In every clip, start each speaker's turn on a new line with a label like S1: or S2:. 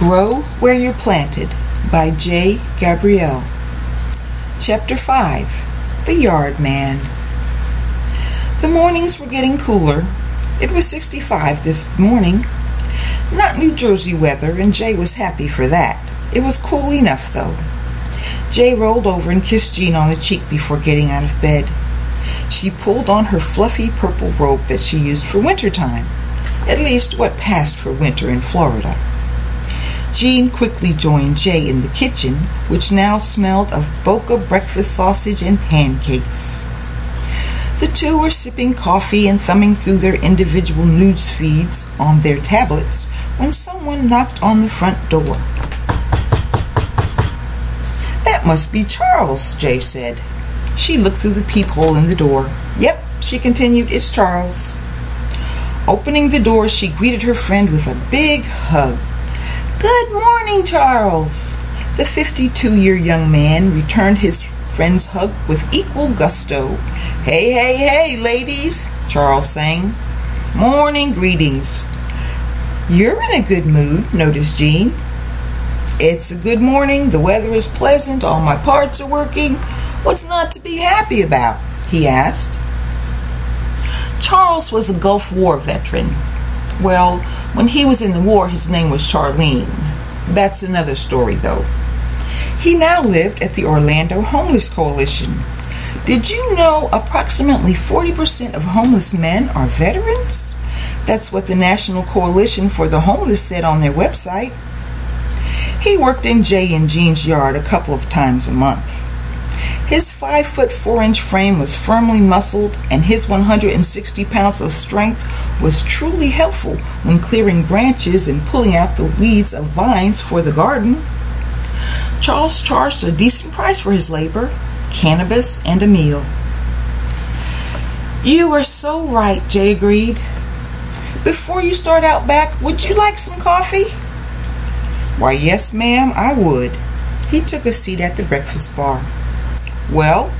S1: Grow Where You're Planted by J. Gabrielle. Chapter 5. The Yard Man. The mornings were getting cooler. It was 65 this morning. Not New Jersey weather, and Jay was happy for that. It was cool enough, though. Jay rolled over and kissed Jean on the cheek before getting out of bed. She pulled on her fluffy purple robe that she used for wintertime, at least what passed for winter in Florida. Jean quickly joined Jay in the kitchen, which now smelled of Boca breakfast sausage and pancakes. The two were sipping coffee and thumbing through their individual news feeds on their tablets when someone knocked on the front door. "That must be Charles," Jay said. She looked through the peephole in the door. "Yep," she continued, "it's Charles." Opening the door, she greeted her friend with a big hug. "Good morning, Charles." The 52-year young man returned his friend's hug with equal gusto. "Hey, hey, hey, ladies," Charles sang. "Morning greetings." "You're in a good mood," noticed Jean. "It's a good morning. The weather is pleasant. All my parts are working. What's not to be happy about?" he asked. Charles was a Gulf War veteran. Well, when he was in the war, his name was Charlene. That's another story, though. He now lived at the Orlando Homeless Coalition. Did you know approximately 40% of homeless men are veterans? That's what the National Coalition for the Homeless said on their website. He worked in Jay and Jean's yard a couple of times a month. His 5'4" frame was firmly muscled, and his 160 pounds of strength was truly helpful when clearing branches and pulling out the weeds of vines for the garden. Charles charged a decent price for his labor, cannabis and a meal. "You are so right," Jay agreed. "Before you start out back, would you like some coffee?" "Why, yes, ma'am, I would." He took a seat at the breakfast bar. "Well,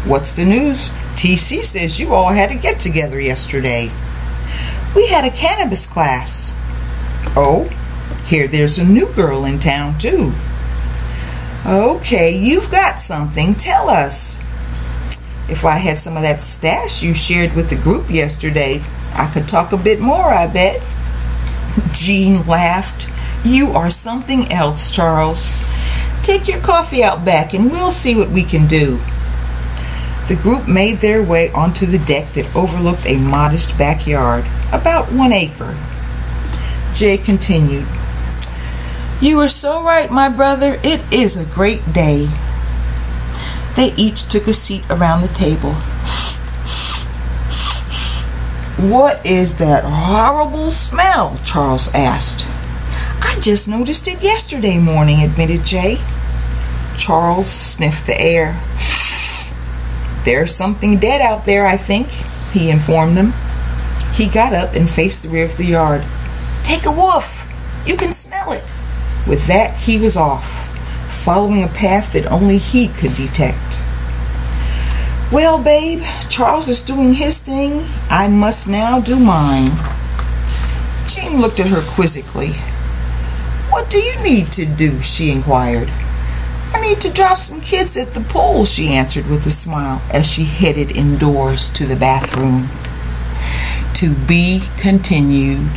S1: what's the news? TC says you all had a get-together yesterday." "We had a cannabis class." "Oh, there's a new girl in town, too." "Okay, you've got something. Tell us." "If I had some of that stash you shared with the group yesterday, I could talk a bit more, I bet." Jean laughed. "You are something else, Charles. Take your coffee out back and we'll see what we can do." The group made their way onto the deck that overlooked a modest backyard, about 1 acre. Jay continued, "You are so right, my brother. It is a great day." They each took a seat around the table. "What is that horrible smell?" Charles asked. "I just noticed it yesterday morning," admitted Jay. Charles sniffed the air. "There's something dead out there, I think," he informed them. He got up and faced the rear of the yard. "Take a whiff. You can smell it." With that, he was off, following a path that only he could detect. "Well, babe, Charles is doing his thing. I must now do mine." Jean looked at her quizzically. "What do you need to do?" she inquired. "I need to drop some kids at the pool," she answered with a smile as she headed indoors to the bathroom. To be continued.